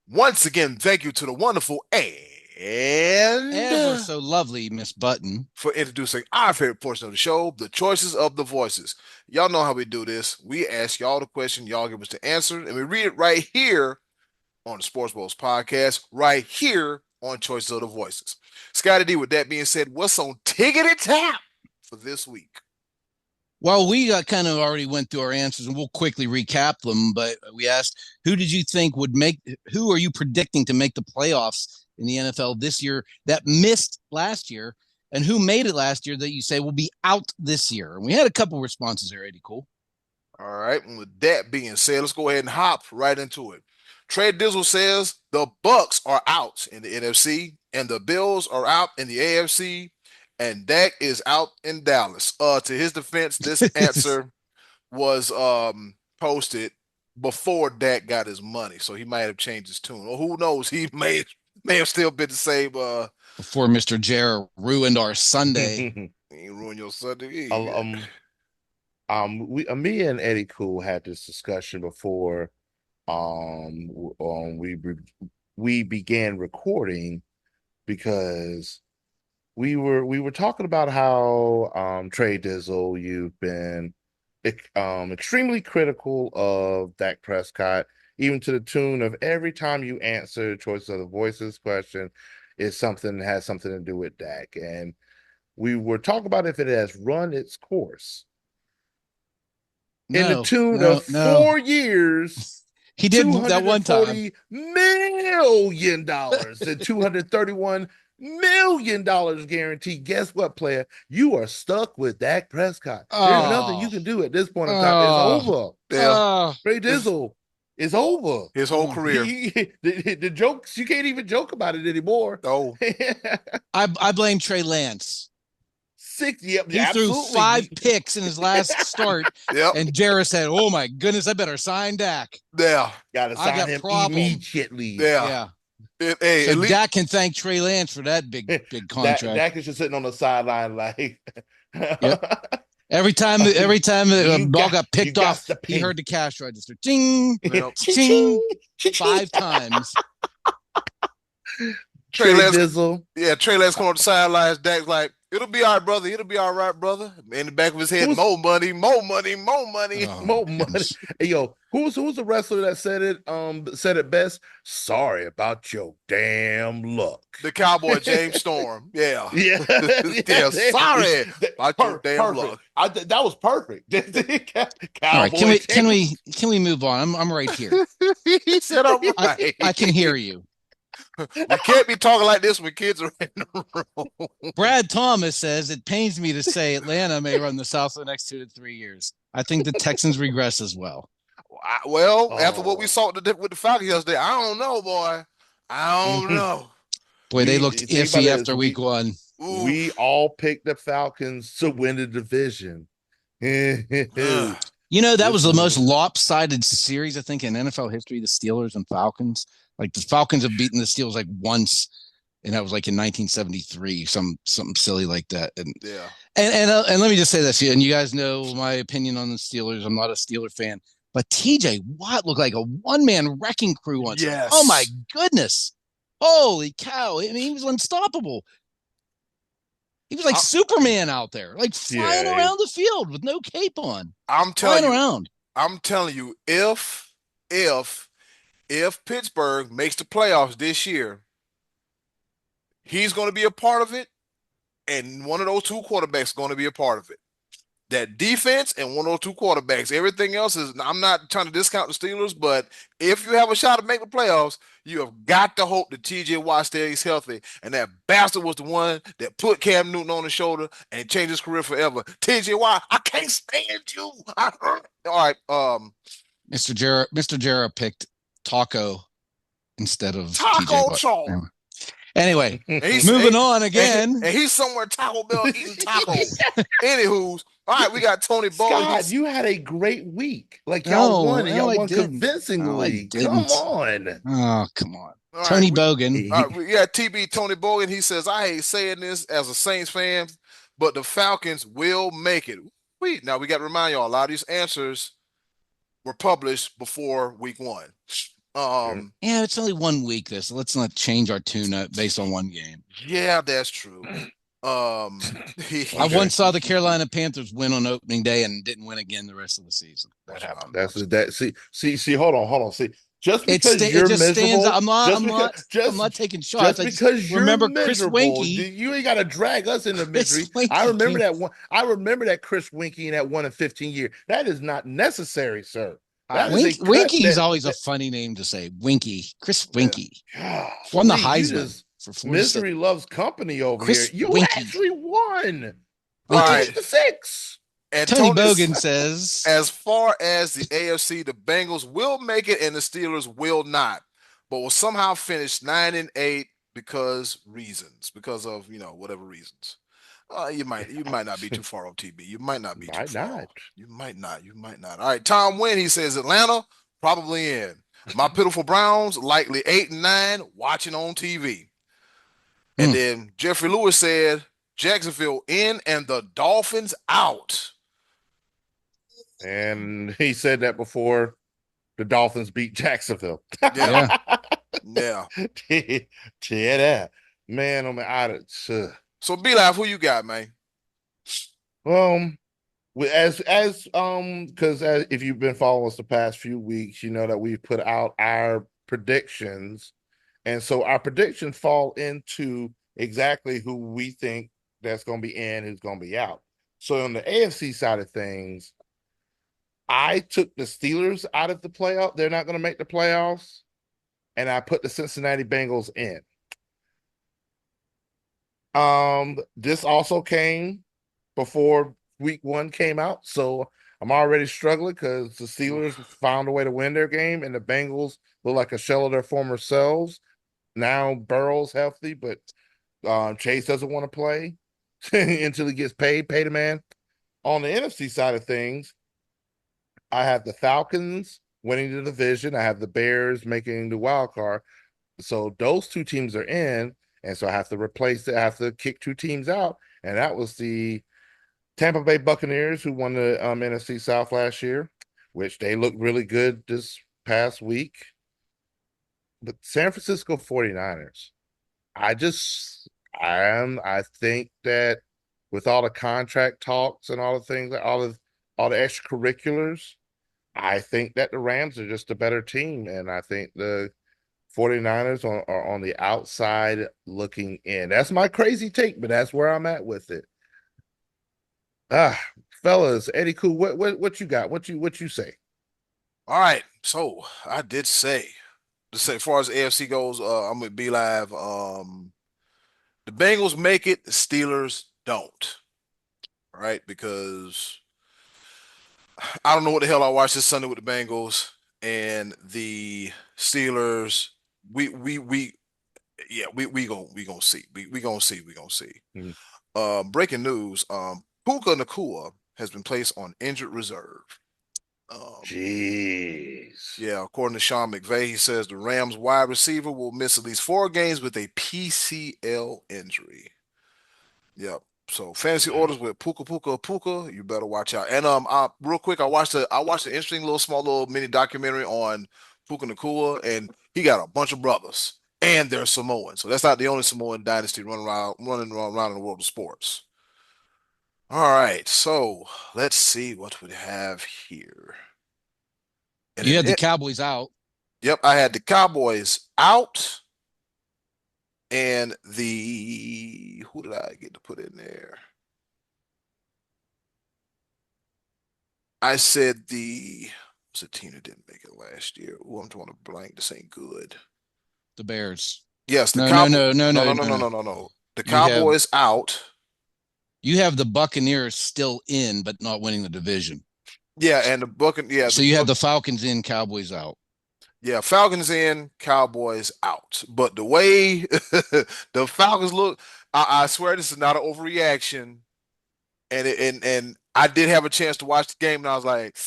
Once again, thank you to the wonderful and Ever so lovely, Miss Button. for introducing our favorite portion of the show, the choices of the voices. Y'all know how we do this. We ask y'all the question, y'all give us the answer, and we read it right here on the SportsBros Podcast, right here on Choices of the Voices. Scotty D, with that being said, what's on Tickety Tap for this week? Well, we kind of already went through our answers, and we'll quickly recap them. But we asked, who did you think would make? Who are you predicting to make the playoffs in the NFL this year that missed last year, and who made it last year that you say will be out this year? And we had a couple responses there, Eddie. Cool. All right, and with that being said, let's go ahead and hop right into it. Trey Dizzle says the Bucks are out in the NFC and the Bills are out in the AFC and Dak is out in Dallas. To his defense, this answer was posted before Dak got his money, so he might have changed his tune. Or who knows? He may have still been the same. Before Mr. Jarrett ruined our Sunday. He ruined your Sunday. Me and Eddie Cool had this discussion before we began recording because we were talking about how Trey Dizzle, you've been extremely critical of Dak Prescott, even to the tune of every time you answer Choice of the Voices question is something that has something to do with Dak. And we were talking about if it has run its course. In the tune of 4 years. He did that one time. $240 million and $231 million guaranteed. Guess what, player? You are stuck with Dak Prescott. There's nothing you can do at this point in time. It's over. Trey Dizzle is over. His whole career. The jokes, you can't even joke about it anymore. Oh. I blame Trey Lance. He threw 5 picks in his last start, and Jarrett said, "Oh my goodness, I better sign Dak." Yeah, gotta sign him immediately. Yeah. So Dak can thank Trey Lance for that big contract. Dak is just sitting on the sideline like. Every time the ball got picked off, he heard the cash register, ching, ching, 5 times. Trey Lance come on the sidelines. Dak's like, "It'll be all right, brother. It'll be all right, brother." In the back of his head, more money. Hey, yo, who's the wrestler that said it best? Sorry about your damn luck. The Cowboy James Storm. Yeah. Sorry about your damn luck. That was perfect. All right, can we move on? I'm right here. He said, "I'm right." I can hear you. We can't be talking like this when kids are in the room. Brad Thomas says, "It pains me to say Atlanta may run the South for the next 2 to 3 years. I think the Texans regress as well." After what we saw with the Falcons yesterday, I don't know, boy. I don't know. Boy, they looked iffy after week 1. We all picked the Falcons to win the division. You know, that was the most lopsided series, I think, in NFL history, the Steelers and Falcons. Like, the Falcons have beaten the Steelers like once, and that was like in 1973, something silly like that. And let me just say this, and you guys know my opinion on the Steelers. I'm not a Steeler fan, but TJ Watt looked like a one-man wrecking crew once. Yes. Oh my goodness! Holy cow! I mean, he was unstoppable. He was like Superman out there, like flying around the field with no cape on. I'm telling you, if Pittsburgh makes the playoffs this year, he's going to be a part of it, and one of those 2 quarterbacks is going to be a part of it. That defense and one of those 2 quarterbacks. Everything else is, I'm not trying to discount the Steelers, but if you have a shot to make the playoffs, you have got to hope that TJ Watt stays healthy. And that bastard was the one that put Cam Newton on his shoulder and changed his career forever. TJ Watt, I can't stand you. All right. Mr. Jarrett picked Taco instead of Taco Charles. Anyway, moving on again. And he's somewhere Taco Bell eating tacos. Anywho's, all right, we got Tony Bowen. Scott, you had a great week. Like, y'all won, and y'all won convincingly. Come on. Oh, come on. Right, Tony Bogan. We got TB Tony Bogan. He says, "I hate saying this as a Saints fan, but the Falcons will make it." Now, we got to remind y'all, a lot of these answers were published before week 1. Um, Yeah, it's only 1 week this. So let's not change our tune up based on one game. yeah, that's true. I Okay. once saw the Carolina Panthers win on opening day and didn't win again the rest of the season. That That's happened That's once. that. See. Hold on. See, just because It you're just stands. miserable, I'm not taking shots. just I just because you're remember Chris miserable, Winky. you ain't got to drag us into Chris misery. I Winky remember came. that one. I remember that Chris Winky in that 1 in 15 year. That is not necessary, sir. That is a cut. Winky's always a funny name to say. Winky. Chris yeah. Winky won the Golly, you Heisman just for Florida State. misery loves company over here. Chris You Winky. actually won All Winky. right. 28-6. And Tony Tony, Bogan says, as far as the AFC, the Bengals will make it and the Steelers will not, but will somehow finish 9-8 because of whatever reasons. You might not be too far off TB. You might not be too Might far not. off. You might not. All right, Tom Wynn, he says Atlanta probably in. My pitiful Browns likely 8-9 watching on TV. And then Jeffrey Lewis said Jacksonville in and the Dolphins out. And he said that before the Dolphins beat Jacksonville. Yeah. yeah. Yeah. Yeah, that. Man, I'm out of So be live, who you got, man? As because if you've been following us the past few weeks, you know that we've put out our predictions, and so our predictions fall into exactly who we think that's going to be in, who's going to be out. So on the AFC side of things, I took the Steelers out of the playoff. They're not going to make the playoffs, and I put the Cincinnati Bengals in. This also came before week 1 came out, so I'm already struggling because the Steelers found a way to win their game, and the Bengals look like a shell of their former selves. Now Burrow's healthy, but Chase doesn't want to play until he gets paid. Pay the man. On the NFC side of things, I have the Falcons winning the division. I have the Bears making the wild card. So those two teams are in, and so I have to replace it. I have to kick 2 teams out, and that was the Tampa Bay Buccaneers, who won the NFC South last year, which they looked really good this past week. But San Francisco 49ers, I think that with all the contract talks and all the things, all the extracurriculars, I think that the Rams are just a better team, and I think the 49ers are on the outside looking in. That's my crazy take, but that's where I'm at with it. Fellas, Eddie Cool, what you got? What you say? All right. So I did say, as far as AFC goes, I'm gonna be live. The Bengals make it, the Steelers don't. All right, because I don't know what the hell I watched this Sunday with the Bengals and the Steelers. We yeah, we gonna see. We gonna see. Breaking news, Puka Nakua has been placed on injured reserve. Jeez. Yeah, according to Sean McVay, he says the Rams wide receiver will miss at least 4 games with a PCL injury. Yep. So fantasy orders with Puka, you better watch out. And real quick, I watched an interesting little mini documentary on Puka Nakua, and he got a bunch of brothers, and they're Samoan. So that's not the only Samoan dynasty running around in the world of sports. All right, so let's see what we have here. And you had the Cowboys out. Yep, I had the Cowboys out. And who did I get to put in there? I said what's the team that didn't make it last year? Oh, I'm trying to blank. This ain't good. The Bears. Yes, the No. The Cowboys out. You have the Buccaneers still in, but not winning the division. Yeah, and the Buccaneers. Yeah, so you had the Falcons in, Cowboys out. Yeah, Falcons in, Cowboys out. But the way the Falcons look, I swear this is not an overreaction. And I did have a chance to watch the game, and I was like,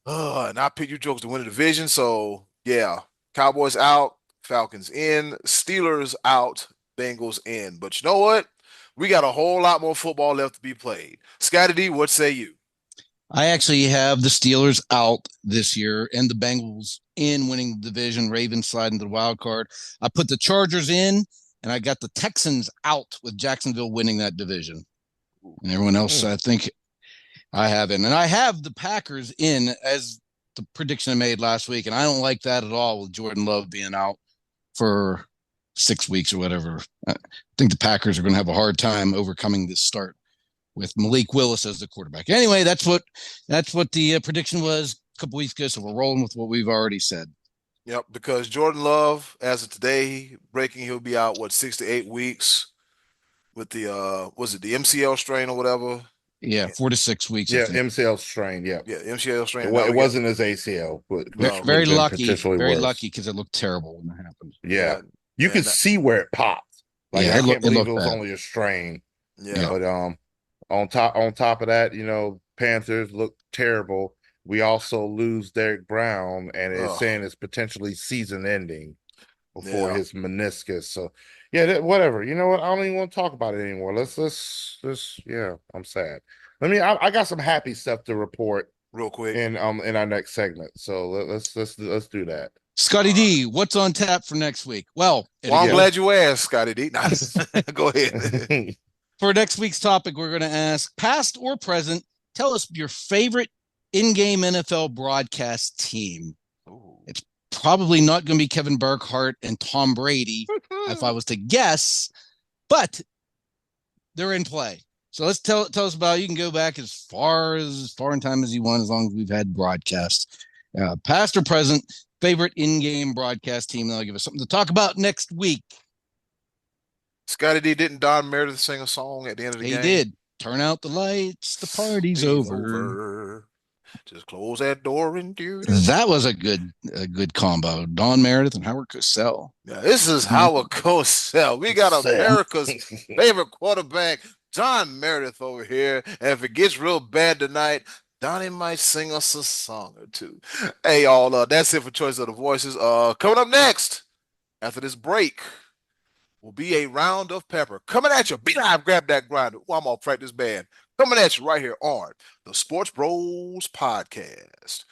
and I picked you jokes to win the division. So yeah, Cowboys out, Falcons in, Steelers out, Bengals in. But you know what? We got a whole lot more football left to be played. Scotty D, what say you? I actually have the Steelers out this year and the Bengals in winning the division, Ravens sliding to the wild card. I put the Chargers in, and I got the Texans out with Jacksonville winning that division. And everyone else, I think I have in. And I have the Packers in as the prediction I made last week, and I don't like that at all with Jordan Love being out for 6 weeks or whatever. I think the Packers are going to have a hard time overcoming this start with Malik Willis as the quarterback. Anyway, that's what the prediction was a couple weeks ago. So we're rolling with what we've already said. Yep, because Jordan Love, as of today, breaking, he'll be out 6 to 8 weeks with the was it the MCL strain or whatever? Yeah, 4 to 6 weeks. Yeah, MCL strain. Yeah, MCL strain. It wasn't his ACL, but very lucky, very lucky because it looked terrible when that happened. Yeah, you could see where it popped. Like I can't believe it was only a strain. Yeah, but on top of that, Panthers look terrible. We also lose Derek Brown, and it's saying it's potentially season-ending before his meniscus. So, yeah, whatever. You know what? I don't even want to talk about it anymore. Let's yeah, I'm sad. I got some happy stuff to report real quick in our next segment. So let's do that. Scotty D, what's on tap for next week? Well, I'm glad you asked, Scotty D. Go ahead. For next week's topic, we're going to ask, past or present, tell us your favorite in-game NFL broadcast team. Ooh. It's probably not going to be Kevin Burkhardt and Tom Brady, if I was to guess, but they're in play. So let's tell us about it. You can go back as far in time as you want, as long as we've had broadcasts. Past or present, favorite in-game broadcast team. That'll give us something to talk about next week. Scotty D, didn't Don Meredith sing a song at the end of the game? He did. Turn out the lights. The party's over. Just close that door and do that. Was a good combo. Don Meredith and Howard Cosell. Yeah, this is Howard Cosell. We got America's favorite quarterback, Don Meredith, over here. And if it gets real bad tonight, Donnie might sing us a song or two. Hey, y'all, that's it for Choice of the Voices. Coming up next, after this break, will be a round of pepper coming at you. Be live, grab that grinder. I'm all practice band. Coming at you right here on the Sports Bros Podcast.